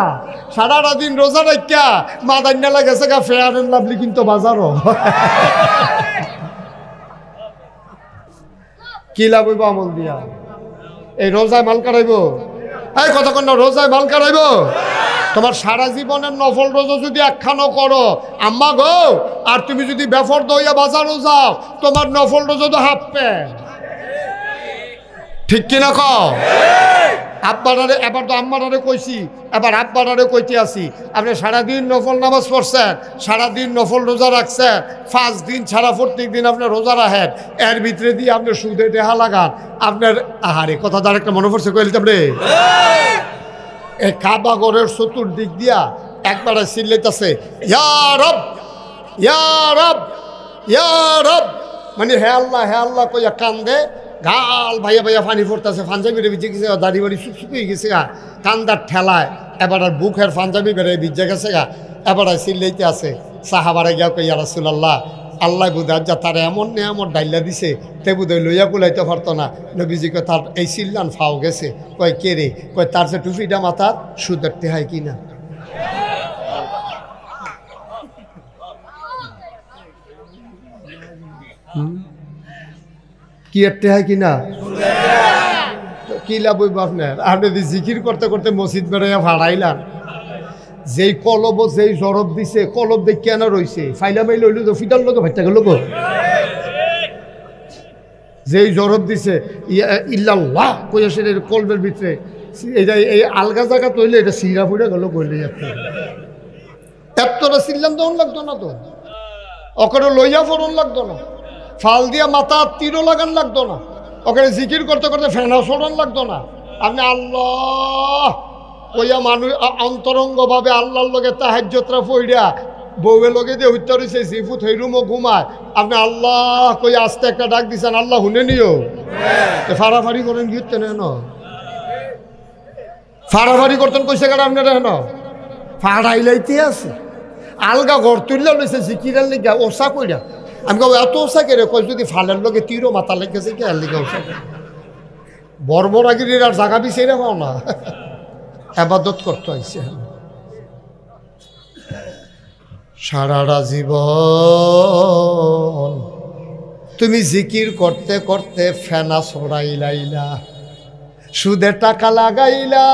সারাটা দিন রোজা রাখা মাদান্না লাগেছে গা ফেয়ার এন্ড লাভলি কিন্তু বাজারও কি লাভ হইব আমল দিয়া? এই রোজায় মাল কাটাইব, এই কতক্ষণ না রোজায় মাল কাটাইব? তোমার সারা জীবনের নফল রোজা যদি একখানো করো আম্মা গো, আর তুমি যদি বেফর দইয়া বাজারও যাও তোমার নফল রোজা তো হাফ প্যান্ট, ঠিক কিনা কও? আব্বারে এবার তো আম্মারে কইছি, এবার আব্বারে কইতে আসি। আপনি সারাদিন নফল নামাজ পড়ছেন, সারাদিন নফল রোজা রাখছেন, 5 দিন ছাড়া প্রত্যেক দিন আপনি রোজা রাখেন, এর ভিতরে দিয়ে আপনি সুদে দেহা লাগান আপনার। আহারে কথা দ্বারা একটা মনে পড়ছে কইলে আপনি এই কাবা ঘরের চতুর্দিক দিয়া একবারে চিল্লাইতেছে ইয়া রব ইয়া রব ইয়া রব, মানে হে আল্লাহ কইয়া কান্দে, গাল ভাইয়া ভাইয়া পানি পড়তেছে, পাঞ্জাবিরে ভিজে গেছে, দাড়ি বাড়ি শুকিয়ে গেছে গা, কান্দার ঠেলায় এবার আর বুকের পাঞ্জাবি বেড়ে ভিজে গেছে গা, এবার চিল্লাইতে আছে। সাহাবারে গিয়া কই ইয়া রাসূলুল্লাহ, আল্লাহ বুঝা যা তার এমন নেয়ামত ডাইলা দিছে তে বুধই লইয়া কুলাইতে পারতো না। নবীজি কয় তার এই চিল্লান ফাও গেছে। কয় কে রে? কয় তার যে টুপিটা মাথার সুদের টেহাই কিনা। কি একটা হয় কিনা কি লাভ হইব আপনার? আপনি যদি জিকির করতে করতে মসজিদ বেড়াইয়া ভাড়াইলাম, যেই কলব যেই জরব দিছে কলব দেখি আনা রয়েছে ফাইলা মাইল হইল তো ফিটার লোক ভাইটা গেল গো, যেই জরব দিছে ইল্লাল্লাহ কইয়া সে কলবের ভিতরে এটা এই আলগা জায়গা তৈলে এটা সিরা ফুড়ে গেল কইলে যাচ্ছে। এতটা চিল্লাম তখন লাগতো না, তো ওখানে লইয়া ফোরন লাগতো না, ফাল দিয়া মাথা তীরও লাগান লাগতো না, ওখানে জিকির করতে করতে ফেনা সরণ লাগতো না। আপনি আল্লাহ কইয়া মানুষ অন্তরঙ্গভাবে আল্লাহর লগে তাহাজ্জুদরা পড়িয়া বউয়ের লগে দিয়ে উত্তর হইছে জিফুত হইরুমও ঘুমায়, আপনি আল্লাহ কইয়া আস্তে একটা ডাক দিছেন, আল্লাহ শুনে নিও ফাড়াফাড়ি করেন গিয়েছেন হেন, ফাড়াফাড়ি করতেন কইছে কেন আপনারা হেন ফাড়াইলাইতে আছে আলগা ঘর তুললে লইছে জিকিরের লিগা ওসা কইরা। আমি কব এত ওসা কে রে? কই যদি ফালের লগে তীরও মাথা লেগেছে কে আর লিগা ওসা বর্বরাগির আর জাগা বিছে রে পাও না, আবাদত করতে হয়েছে। সারাটা জীবন তুমি জিকির করতে করতে ফেনা ছড়াইলাইলা, সুদে টাকা লাগাইলা,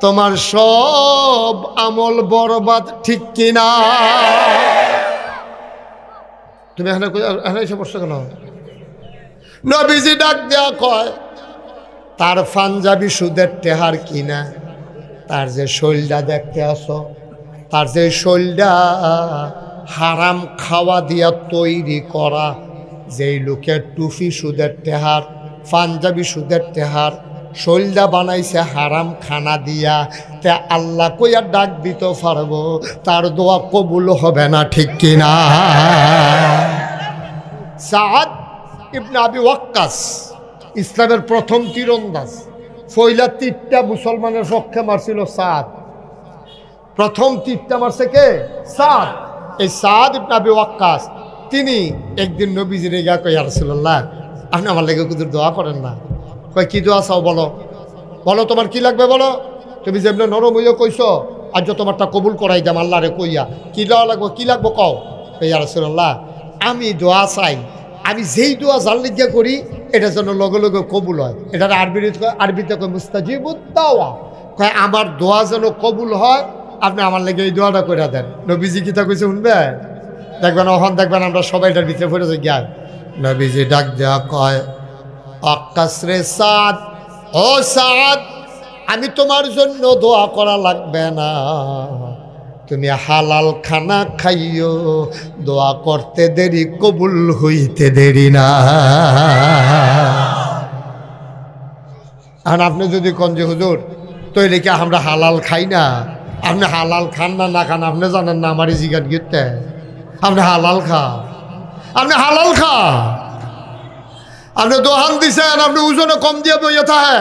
তোমার সব আমল বরবাদ, ঠিক কিনা? তুমি এখানে এসে বসছো কেন? নবীজি ডাক দেয়া কয় তার পাঞ্জাবি সুদের টেহার কিনা, তার যে শৈলটা দেখতে আসো, তার যে শৈলটা হারাম খাওয়া দিয়া তৈরি করা, যেই লোকের টুপি সুদের টেহার, পাঞ্জাবি সুদের টেহার, শৈলটা বানাইছে হারাম খানা দিয়া, তে আল্লাহ কইয়া ডাক দিতে পারবো, তার দোয়া কবুল হবে না, ঠিক কিনা? সাদ ইবনে আবি ওয়াক্কাস ইসলামের প্রথম তীরন্দাজ, ফয়লা তীরটা মুসলমানের পক্ষে মারছিল সাদ, প্রথম তীরটা মারছে কে? সাদ। এই সাদ ইবনে আবি ওয়াক্কাস তিনি একদিন নবীজির গিয়া কই ইয়া রাসূলুল্লাহ আপনি আমার লাগে কুদুর দোয়া করেন না। কয় কি দোয়া চাও বলো, বলো তোমার কি লাগবে বলো, তুমি যেমন নরম হইয়া কইছো আজ তোমারটা কবুল করাই দাম আল্লাহ রে কইয়া, কি দোয়া লাগবো কি লাগবো কও। ইয়া রাসূলুল্লাহ আমি দোয়া চাই, আমি যেই দোয়া জাল লিখিয়া করি এটা যেন লগে লগে কবুল হয়। এটার আরবিতে কয় মুস্তাজিবুদ দাওয়া, কয় আমার দোয়া যেন কবুল হয়, আপনি আমার লেগে এই দোয়াটা করে দেন। নবীজি কিতা কইছে শুনবেন, দেখবেন ওখান দেখবেন আমরা সবাই এটার ভিতরে পড়ে যাই। জ্ঞান নবীজি ডাক দেওয়া কয় আক্কাস রে সাদ, ও সাদ আমি তোমার জন্য দোয়া করা লাগবে না, তুমি হালাল খানা খাইও, দোয়া করতে দেরি কবুল হইতে দেরি না। আর আপনি যদি কোন যে হুজুর তৈরি কি আমরা হালাল খাই না, আপনি হালাল খান না না খান আপনি জানেন না, আমারই জিজ্ঞান গিয়ে আপনি হালাল খান, আপনি হালাল খান, আপনি দোহান দিছেন, আপনি ওজনে কম দিয়ে বইয়ে থাকে,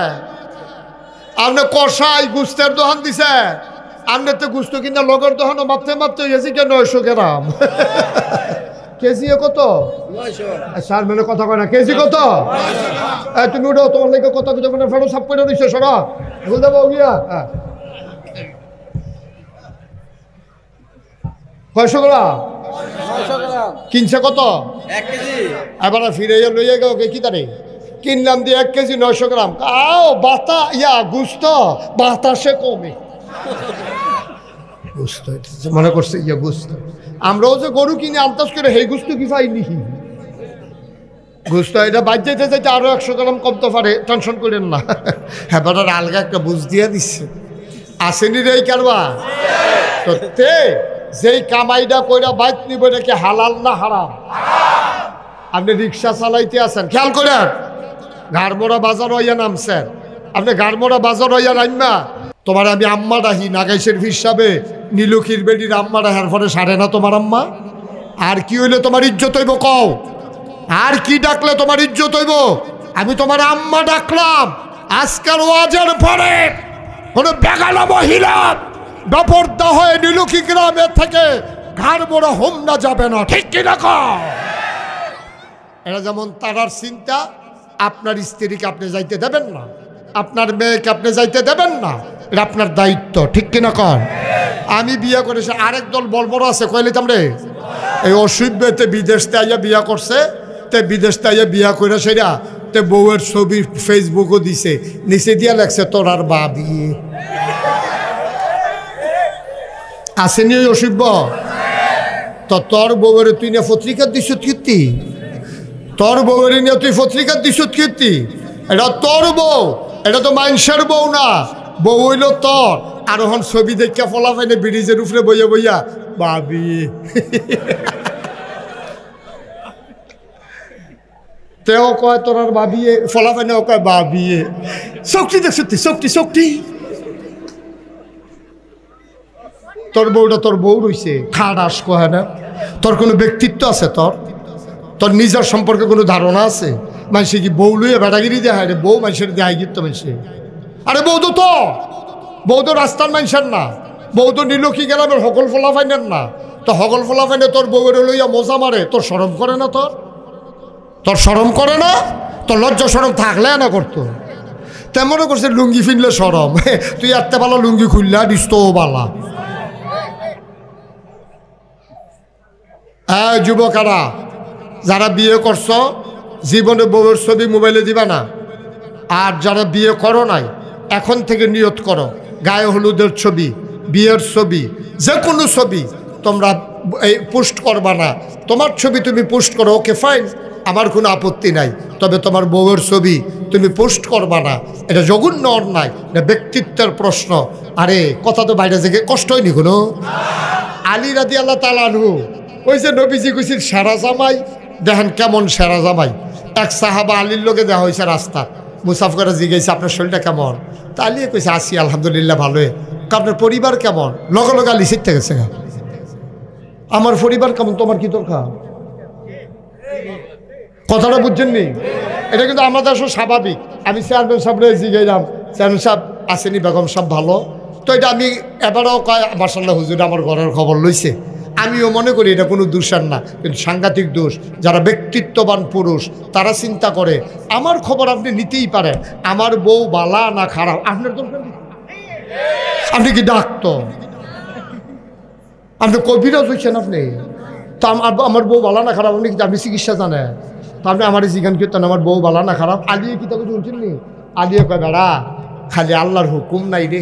আপনি কষাই গুস্তের দোহান দিছে, আপনি তো গুস্ত কিনা লগের দোহানো মাপতে মাপতে হয়েছি কে 900 গ্রাম কেজি কত স্যার মানে কথা কয় না কেজি কত তুমি উঠো তোমার লেগে কথা কিছু মানে ফেরো সাপ করে দিচ্ছে সরা ভুল দেবো গিয়া 900 গ্রাম কিনছে কত 1 কেজি এবার ফিরে লইয়া গেল কি তারে কিনলাম দিয়ে 1 কেজি 900 গ্রাম আও বাতা ইয়া গুস্ত বাতাসে কমে গুস্ত মনে করছে ইয়া গুস্ত আমরাও যে গরু কিনে আন্দাজ করে সেই গুস্ত কি পাইনি গুস্ত এটা বাদ যেতে যেতে আরো 100 গ্রাম কমতে পারে টেনশন করেন না এবার আলগা একটা বুঝ দিয়ে দিচ্ছে আসেনি রে কারবা তো তে যেই কামাইটা কইরা বাইক নিব এটা কি হালাল না হারাম? আপনি রিক্সা চালাইতে আছেন খেয়াল করেন গাড়মোড়া বাজার হইয়া নামছেন আপনি গাড়মোড়া বাজার হইয়া নামবা তোমার আমি আম্মা ডাহি নাগাইশের হিসাবে নীলক্ষীর বেডির আম্মা ডাহার পরে সারে না তোমার আম্মা আর কি হইলে তোমার ইজ্জত হইব কও আর কি ডাকলে তোমার ইজ্জত হইব আমি তোমার আম্মা ডাকলাম আজকাল ওয়াজের পরে কোনো বেগালা মহিলা বেপরদা হয়ে নীলক্ষী গ্রামের থেকে গাড়মোড়া হোমনা যাবে না ঠিক কিনা কও এটা যেমন তারার চিন্তা আপনার স্ত্রীকে আপনি যাইতে দেবেন না আপনার মেয়েকে আপনি যাইতে দেবেন না এটা আপনার দায়িত্ব ঠিক কিনা কন আমি বিয়ে করেছি আরেক দল বলবড় আছে কইলে তামরে এই অসুবিধাতে বিদেশতে আইয়া বিয়া করছে তে বিদেশতে আইয়া বিয়া করে সেরা তে বউয়ের ছবি ফেসবুকও দিছে নিচে দিয়া লাগছে তোর আর বা বিয়ে আসেনি ওই অসুবিধ তো তোর বউয়ের তুই না পত্রিকা দিস কীর্তি তোর বউয়ের নিয়ে তুই পত্রিকা দিস কীর্তি এটা তোর বউ এটা তো মানুষের বউ না বউ হইল তোর আর ওখান ছবি দেখা ফলা পাইনি ব্রিজের উপরে বইয়া বইয়া বাবি তেও কয় তোর আর বাবিয়ে ফলা পাইনি ও কয় বাবিয়ে শক্তি দেখ সত্যি শক্তি শক্তি তোর বউটা তোর বউ রইছে খাড়াস কয় না তোর কোনো ব্যক্তিত্ব আছে তোর তোর নিজের সম্পর্কে কোনো ধারণা আছে মানুষে কি বউ লইয়া বেটাগিরি দেয় রে বউ মানুষের দেয় গিয়ে মানুষে আরে বউ তো রাস্তার মানুষের না বউ তো নীলক্ষী গ্রামের সকল ফলা ফাইনের না তো সকল ফলা ফাইনে তোর বউয়ের লইয়া মজা মারে তোর শরম করে না তোর শরম করে না তোর লজ্জা শরম থাকলে না করতো তেমনও করছে লুঙ্গি ফিনলে শরম তুই এত ভালো লুঙ্গি খুললা দিস তো বালা হ্যাঁ যুবকারা যারা বিয়ে করছ জীবনে বউয়ের ছবি মোবাইলে দিবা না আর যারা বিয়ে করো নাই এখন থেকে নিয়ত করো গায়ে হলুদের ছবি বিয়ের ছবি যে কোনো ছবি তোমরা এই পোস্ট করবা না তোমার ছবি তুমি পোস্ট করো ওকে ফাইন আমার কোনো আপত্তি নাই তবে তোমার বউয়ের ছবি তুমি পোস্ট করবা না এটা জঘন্য অন্যায় এটা ব্যক্তিত্বের প্রশ্ন আরে কথা তো বাইরে থেকে কষ্ট হয়নি কোনো আলী রাদিয়াল্লাহু তাআলা আনহু ওই যে নবীজি কইছিল সেরা জামাই দেখেন কেমন সেরা জামাই এক সাহাবা আলীর লোকে দেওয়া হয়েছে রাস্তা মুসাফিরা জিজ্ঞেস আপনার শরীরটা কেমন তা আলী কইছে আসি আলহামদুলিল্লাহ ভালোই আপনার পরিবার কেমন লগে লগে আলী শিখতে গেছে আমার পরিবার কেমন তোমার কি দরকার কথাটা বুঝছেন নি এটা কিন্তু আমাদের আসলে স্বাভাবিক আমি চেয়ারম্যান সাহেবরে জিজ্ঞাইলাম চেয়ারম্যান সাহেব আসেনি বেগম সাহেব ভালো তো এটা আমি এবারও কয় মাশাআল্লাহ হুজুর আমার ঘরের খবর লইছে আমিও মনে করি এটা কোনো দোষের না কিন্তু সাংঘাতিক দোষ যারা ব্যক্তিত্ববান পুরুষ তারা চিন্তা করে আমার খবর আপনি নিতেই পারেন আমার বউ বালা না খারাপ আপনার দরকার আপনি কি ডাক্তার আপনি কবিরাজ হচ্ছেন আপনি তো আমার বউ বালা না খারাপ আপনি কি আপনি চিকিৎসা জানেন তো আপনি আমার জিজ্ঞান করতেন আমার বউ বালা না খারাপ আলিয়ে কি তাকে শুনছেন নি আলিয়ে কয় বেড়া খালি আল্লাহর হুকুম নাই রে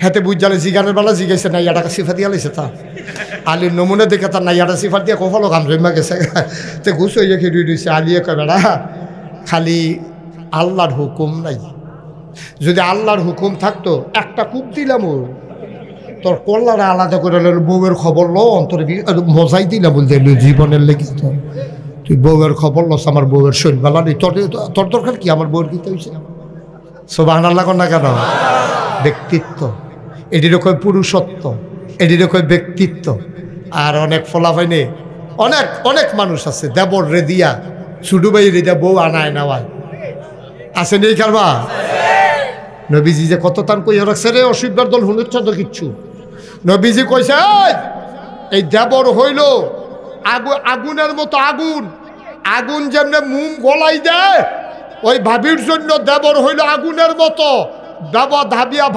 হাতে বুঝালে জিগানের বেলা জিগাইছে না ইয়াটাকে সিফা দিয়া লাইছে তা আলির নমুনা দেখে তার না ইয়াটা সিফার দিয়ে কফালো কাম জমা গেছে তো ঘুষ হইয়া খেয়ে দিয়েছে আলিয়ে কয় বেড়া খালি আল্লাহর হুকুম নাই যদি আল্লাহর হুকুম থাকতো একটা কূপ দিলাম ও তোর কল্লারে আলাদা করে বউয়ের খবর লো অন্তরে মজাই দিলাম বলতে জীবনের লেগে তুই বউয়ের খবর লস আমার বউয়ের শরীর বেলা নেই তোর দরকার কি আমার বউয়ের কিতে হয়েছে সুবহানাল্লাহ কোন না কেন? ব্যক্তিত্ব, এটির কয় পুরুষত্ব, এটির কয় ব্যক্তিত্ব। আর অনেক ফলাফাইনে অনেক অনেক মানুষ আছে দেবর রে দিয়া ছুটু ভাই রে দিয়া বউ আনায় নেওয়ায় আছে নেই কারবা। নবীজি যে কত তান কই রাখছে রে অসুবিধার দল হুনুচ্ছ তো কিচ্ছু। নবীজি কইছে এই দেবর হইল আগুনের মতো আগুন, আগুন যেমনে মুম গলাই দেয় ওই ভাবির জন্য দেবর হইল আগুনের মতো।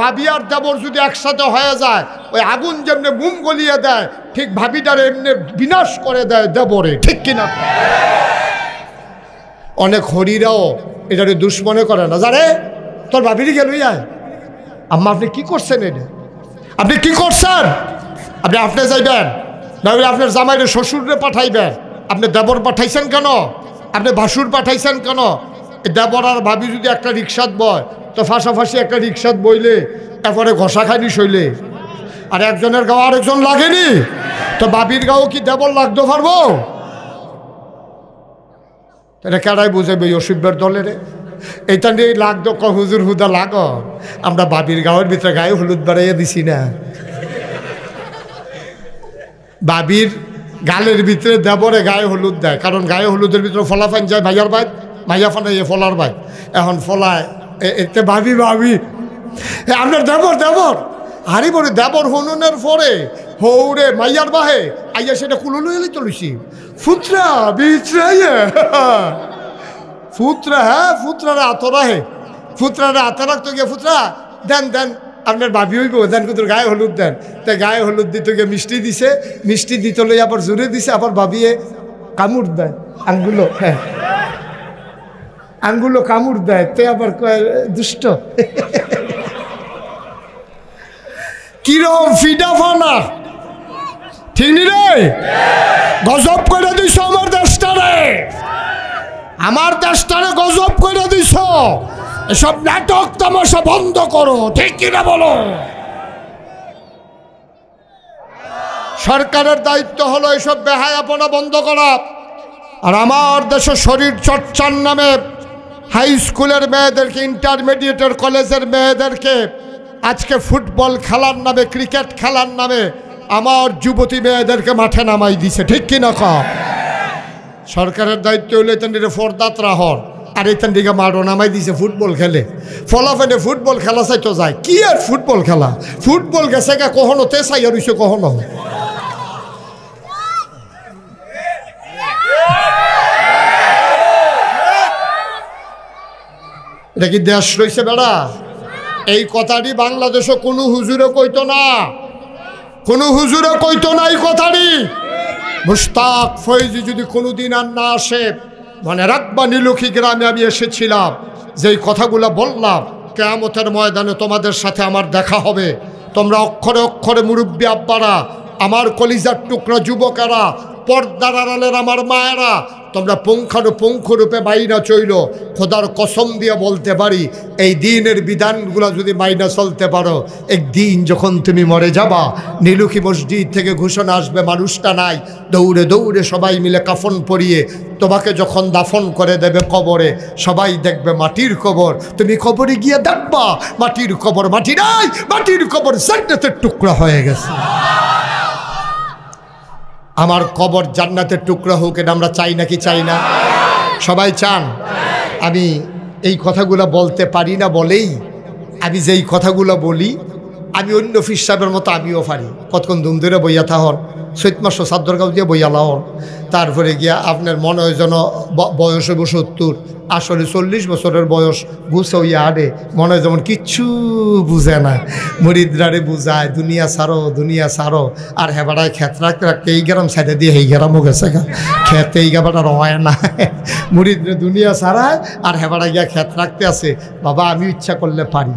ভাবিয়ার দেবর যদি একসাথে হয়ে যায় ওই আগুন যেমনে মুম গলিয়ে দেয় ঠিক ভাবিটার এমনি বিনাশ করে দেয় দেবরে, ঠিক কিনা? অনেক হরিরাও এটারে দুশ্মনে করে না, জানে তোর ভাবিরই গেল আয় আম্মা আপনি কি করছেন, এটা আপনি কি করছেন? আপনি যাইবেন না আপনার জামাইরে শ্বশুরে পাঠাইবেন, আপনি দেবর পাঠাইছেন কেন? আপনি ভাসুর পাঠাইছেন কেন? দেবর আর ভাবি যদি একটা রিক্সাত বয় তো ফাঁসাফাঁসি একটা রিক্সাত বইলে এরপরে ঘষা খাইনি শৈলে আর একজনের গাও আরেকজন লাগেনি তো ভাবির গাও কি দেবর লাগতে পারবো? এটা কেডাই বুঝাবে অসুবিধার দলের এইটা নিয়ে লাগতো হুজুর হুদা লাগ আমরা বাবির গাঁয়ের ভিতরে গায়ে হলুদ বাড়াইয়া দিছি না। বাবির গালের ভিতরে দেবরে গায়ে হলুদ দেয়, কারণ গায়ে হলুদের ভিতরে ফলাফান যায় ভাইয়ার ভাই, ভাইয়া ফানাইয়ে ফলার ভাই, এখন ফলায় এতে ভাবি ভাবি আপনার দেবর দেবর হারি বলে দেবর হনুনের পরে হৌরে মাইয়ার বাহে আইয়া সেটা কুলুলু এলে চলেছি ফুতরা বিছরাইয়া ফুতরা, হ্যাঁ ফুতরারে আতরা হে ফুতরারে আতরা রাখতে গিয়ে ফুতরা দেন দেন আপনার ভাবি হইব দেন কিন্তু গায়ে হলুদ দেন। তাই গায়ে হলুদ দিতে গিয়ে মিষ্টি দিছে, মিষ্টি দিতে লই আবার জোরে দিছে, আবার ভাবিয়ে কামড় দেয় আঙ্গুলো, হ্যাঁ আঙ্গুলো কামড় দেয়, তে আবার কয় দুষ্ট কিরম ফিডা ফানা, ঠিক নি রে? গজব করে দিছ আমার দেশটারে, আমার দেশটারে গজব করে দিছ। এসব নাটক তামাশা বন্ধ করো, ঠিক কিনা বলো? সরকারের দায়িত্ব হলো এসব বেহায়াপনা বন্ধ করা। আর আমার দেশে শরীর চর্চার নামে হাই স্কুলের মেয়েদেরকে, ইন্টারমিডিয়েটের কলেজের মেয়েদেরকে আজকে ফুটবল খেলার নামে, ক্রিকেট খেলার নামে আমার যুবতী মেয়েদেরকে মাঠে নামাই দিছে, ঠিক কিনা কম? সরকারের দায়িত্ব হইলে এখানে ফরদাত রাহর আর এখান থেকে মাঠও নামাই দিছে ফুটবল খেলে। ফলাফলে ফুটবল খেলা চাইতো যায় কি আর ফুটবল খেলা, ফুটবল গেছে গা কখনো তে চাইয়া রইছে কখনো। এটা কি দেশ রয়েছে বেড়া? এই কথাটি বাংলাদেশে কোনো হুজুরে কইতো না, কোনো হুজুরে কইতো না এই কথাটি। মুশতাক ফৈজি যদি কোনোদিন আর না আসে, মনে রাখবা নীলক্ষী গ্রামে আমি এসেছিলাম, যেই কথাগুলো বললাম কিয়ামতের ময়দানে তোমাদের সাথে আমার দেখা হবে। তোমরা অক্ষরে অক্ষরে মুরব্বী আব্বারা, আমার কলিজার টুকরা যুবকেরা, পর্দার আড়ালের আমার মায়েরা, তোমরা পুঙ্খানুপুঙ্খরূপে মাইনা চইল। খোদার কসম দিয়ে বলতে পারি এই দিনের বিধানগুলো যদি মাইনা চলতে পারো, একদিন যখন তুমি মরে যাবা নীলক্ষী মসজিদ থেকে ঘোষণা আসবে মানুষটা নাই, দৌড়ে দৌড়ে সবাই মিলে কাফন পরিয়ে তোমাকে যখন দাফন করে দেবে কবরে, সবাই দেখবে মাটির কবর। তুমি কবরে গিয়ে দেখবা মাটির কবর মাটি নাই, মাটির কবর জান্নাতের টুকরা হয়ে গেছে। আমার কবর জান্নাতের টুকরা হোক, এটা আমরা চাই নাকি চাই না? সবাই চান। আমি এই কথাগুলো বলতে পারি না বলেই আমি যেই কথাগুলো বলি আমি অন্য ফির সাহেবের মতো আমিও পারি। কতক্ষণ ধুম ধরে বইয়া থাহন, চৈত মাস সাদ্দরগাঁও দিয়ে বইয়া লাহন, তারপরে গিয়া আপনার মনে হয় যেন বয়স হইব 70, আসলে 40 বছরের বয়স গুছে হইয়া আড়ে, মনে হয় যেমন কিচ্ছু বুঝে না। মুরিদরারে বুঝায় দুনিয়া ছাড়ো দুনিয়া ছাড়ো, আর হেবাড়ায় খেত রাখতে রাখতে এই গ্রাম সাইডে দিয়ে এই গ্রামও গেছে গা, খেতে এই গাবাটা রয় না। মুরিদরে দুনিয়া ছাড়ায় আর হেবাড়া গিয়া খেত রাখতে আছে। বাবা আমি ইচ্ছা করলে পারি,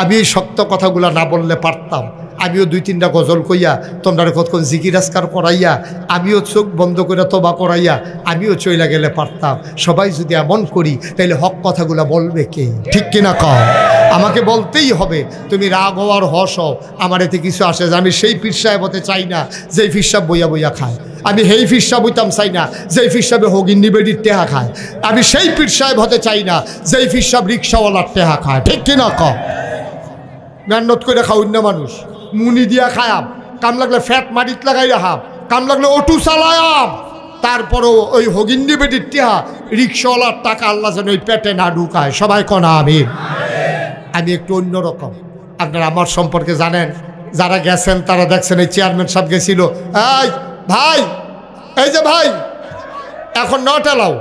আমি এই শক্ত কথাগুলো না বললে পারতাম। আমিও 2-3টা গজল কইয়া তোমরা কতক্ষণ জিকির আজকার করাইয়া আমিও চোখ বন্ধ করে তবা করাইয়া আমিও চইলা গেলে পারতাম। সবাই যদি এমন করি তাহলে হক কথাগুলো বলবে কে? ঠিক কিনা কও? আমাকে বলতেই হবে। তুমি রাগ হও আর হস হও, আমার এতে কিছু আসে যে আমি সেই পীর সাহেব হতে চাই না যেই পীর সাহেব বইয়া বইয়া খায়। আমি সেই পীর সাহেব হইতাম চাই না যেই পীর সাহেবে হগিন্নি বেডির টেহা খায়। আমি সেই পীর সাহেব হতে চাই না যেই পীর সাহেব রিক্সাওয়ালার টেহা খায়। ঠিক কিনা কও? মেহনত করে খাওয়ান না মানুষ, মুনি দিয়া খায়াম, কাম লাগলে ফ্যাট মাটিত লাগাই রাখাম, কাম লাগলে অটো চালায়াম, তারপরও ওই হগিন্নি বেটির টেহা রিক্সাওয়ালার টাকা আল্লাহ যেন ওই পেটে না ঢুকায়। সবাই কনা আমি একটু অন্যরকম। আপনারা আমার সম্পর্কে জানেন, যারা গেছেন তারা দেখছেন এই চেয়ারম্যান সাহেব গেছিল। এই ভাই, এই যে ভাই, এখন নট এলাও,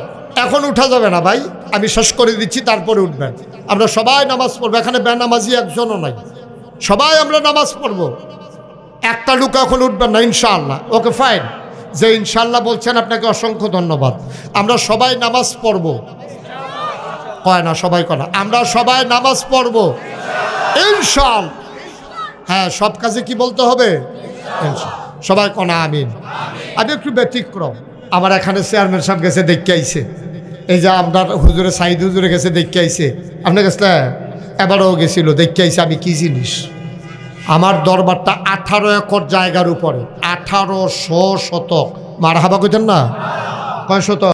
এখন উঠা যাবে না ভাই, আমি শেষ করে দিচ্ছি তারপরে উঠবেন। আমরা সবাই নামাজ পড়বো, এখানে বেনামাজি একজনও নাই, সবাই আমরা নামাজ পড়বো। একটা লোক এখন উঠবেন না ইনশাআল্লাহ। ওকে ফাইন, যে ইনশাআল্লাহ বলছেন আপনাকে অসংখ্য ধন্যবাদ। আমরা সবাই নামাজ পড়বো, কয় না সবাই কয় না, আমরা সবাই নামাজ পড়বো ইনশাআল্লাহ। হ্যাঁ, সব কাজে কি বলতে হবে? সবাই কনা আমিন। আমি একটু ব্যতিক্রম, আমার এখানে চেয়ারম্যান সাহেব গেছে দেখে আইছে, এই যে আপনার হুজুরে সাইদ হুজুরে গেছে দেখে আইছে, আপনার কাছে এবারও গেছিল দেখে আইছে। আমি কি জিনিস, আমার দরবারটা 18 একর জায়গার উপরে, 1800 শতক। মারহাবা কইতেন না? কয় শতক?